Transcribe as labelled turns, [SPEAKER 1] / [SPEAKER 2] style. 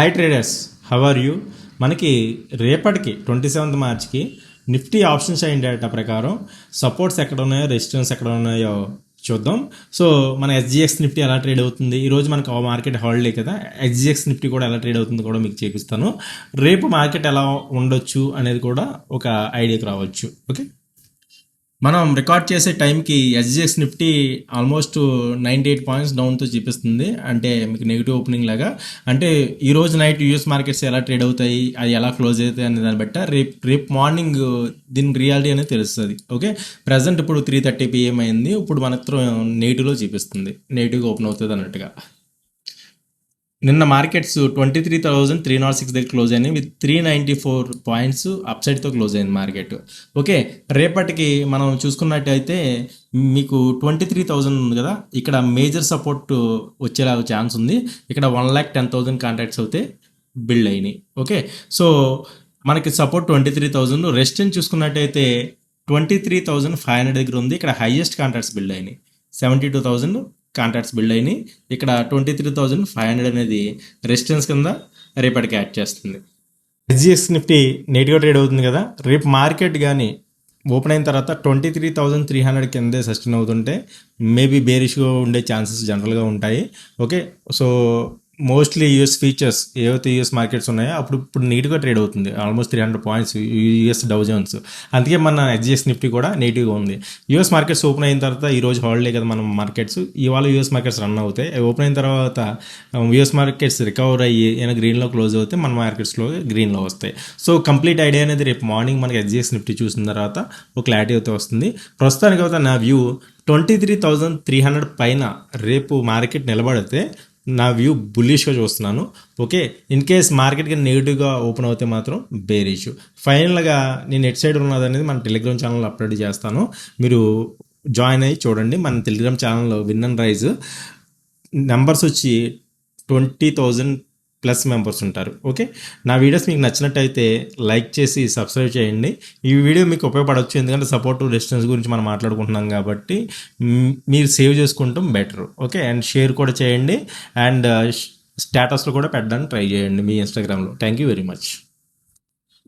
[SPEAKER 1] Hi traders, how are you? మనకి రేపటికి 27th మార్చ్కి నిఫ్టీ ఆప్షన్స్ అయిన డేటా ప్రకారం సపోర్ట్స్ ఎక్కడ ఉన్నాయో, రెసిస్టెన్స్ ఎక్కడ ఉన్నాయో చూద్దాం. సో మన ఎస్జిఎక్స్ నిఫ్టీ ఎలా ట్రేడ్ అవుతుంది, ఈరోజు మనకు మార్కెట్ హాలిడే కదా, ఎస్జిఎక్స్ నిఫ్టీ కూడా ఎలా ట్రేడ్ అవుతుంది కూడా మీకు చూపిస్తాను. రేపు మార్కెట్ ఎలా ఉండొచ్చు అనేది కూడా ఒక ఐడియాకి రావచ్చు. ఓకే, మనం రికార్డ్ చేసే టైంకి ఎస్జిఎక్స్ నిఫ్టీ ఆల్మోస్ట్ 98 పాయింట్స్ డౌన్తో చూపిస్తుంది. అంటే మీకు నెగిటివ్ ఓపెనింగ్ లాగా. అంటే ఈ రోజు నైట్ యూఎస్ మార్కెట్స్ ఎలా ట్రేడ్ అవుతాయి, అది ఎలా క్లోజ్ అవుతాయి అనే దాన్ని బట్టి రేపు మార్నింగ్ దీని రియాలిటీ అనేది తెలుస్తుంది. ఓకే, ప్రజెంట్ ఇప్పుడు 3:30 PM అయింది. ఇప్పుడు మనకు నెగిటివ్లో చూపిస్తుంది, నెగిటివ్గా ఓపెన్ అవుతుంది అన్నట్టుగా. నిన్న మార్కెట్స్ 23,306 దగ్గర క్లోజ్ అయినాయి విత్ 394 పాయింట్స్ అప్సైడ్తో క్లోజ్ అయింది మార్కెట్. ఓకే, రేపటికి మనం చూసుకున్నట్టయితే మీకు 23,000 ఉంది కదా, ఇక్కడ మేజర్ సపోర్ట్ వచ్చేలాగా ఛాన్స్ ఉంది. ఇక్కడ 1,10,000 కాంట్రాక్ట్స్ అయితే బిల్డ్ అయినాయి. ఓకే, సో మనకి సపోర్ట్ 23,000. రెసిస్టెన్స్ చూసుకున్నట్టయితే 23,500 దగ్గర ఉంది. ఇక్కడ హైయెస్ట్ కాంట్రాక్ట్స్ బిల్డ్ అయినాయి, 72,000 కాంట్రాక్ట్స్ బిల్డ్ అయినాయి. ఇక్కడ 23,500 అనేది రెసిస్టెన్స్ కింద రేపటికి యాడ్ చేస్తుంది. ఎస్జిఎక్స్ నిఫ్టీ నెగిటివ్గా ట్రేడ్ అవుతుంది కదా, రేపు మార్కెట్ కానీ ఓపెన్ అయిన తర్వాత 23,300 కిందే సస్టైన్ అవుతుంటే మేబీ బేరిష్గా ఉండే ఛాన్సెస్ జనరల్గా ఉంటాయి. Okay, so mostly US features ఏవైతే యూఎస్ మార్కెట్స్ ఉన్నాయో ఇప్పుడు నెగిటివ్గా ట్రేడ్ అవుతుంది, almost 300 points US Dow Jones. అందుకే మన ఎస్జిఎక్స్ నిఫ్టీ కూడా నెగిటివ్గా ఉంది. యూఎస్ మార్కెట్స్ ఓపెన్ అయిన తర్వాత ఈరోజు హాలిడే కదా మనం మార్కెట్స్, ఇవాళ యూఎస్ మార్కెట్స్ రన్ అవుతాయి. ఓపెన్ అయిన తర్వాత యూఎస్ మార్కెట్స్ రికవర్ అయ్యి ఏమైనా గ్రీన్లో క్లోజ్ అవుతే మన మార్కెట్స్లో గ్రీన్లో వస్తాయి. సో కంప్లీట్ ఐడియా అనేది రేపు మార్నింగ్ మనకి ఎస్జిఎక్స్ నిఫ్టీ చూసిన తర్వాత ఒక క్లారిటీ అయితే వస్తుంది. ప్రస్తుతానికి అయితే నా వ్యూ 23,300 పైన రేపు మార్కెట్ నిలబడితే నా వ్యూ బుల్లిష్గా చూస్తున్నాను. ఓకే, ఇన్ కేస్ మార్కెట్కి నెగిటివ్గా ఓపెన్ అవుతే మాత్రం బేరిష్. ఫైనల్గా నేను ఎట్ సైడ్ ఉన్నది అనేది మన టెలిగ్రామ్ ఛానల్లో అప్లోడ్ చేస్తాను, మీరు జాయిన్ అయ్యి చూడండి. మన టెలిగ్రామ్ ఛానల్లో విన్ అండ్ రైజ్ నెంబర్స్ వచ్చి 20,000+ మెంబర్స్ ఉంటారు. ఓకే, నా వీడియోస్ మీకు నచ్చినట్టయితే లైక్ చేసి సబ్స్క్రైబ్ చేయండి. ఈ వీడియో మీకు ఉపయోగపడవచ్చు, ఎందుకంటే సపోర్ట్ రెసిస్టెన్స్ గురించి మనం మాట్లాడుకుంటున్నాం కాబట్టి మీరు సేవ్ చేసుకుంటాం బెటర్. ఓకే, అండ్ షేర్ కూడా చేయండి, అండ్ స్టేటస్లో కూడా పెట్టడానికి ట్రై చేయండి మీ ఇన్స్టాగ్రామ్లో. Thank you very much.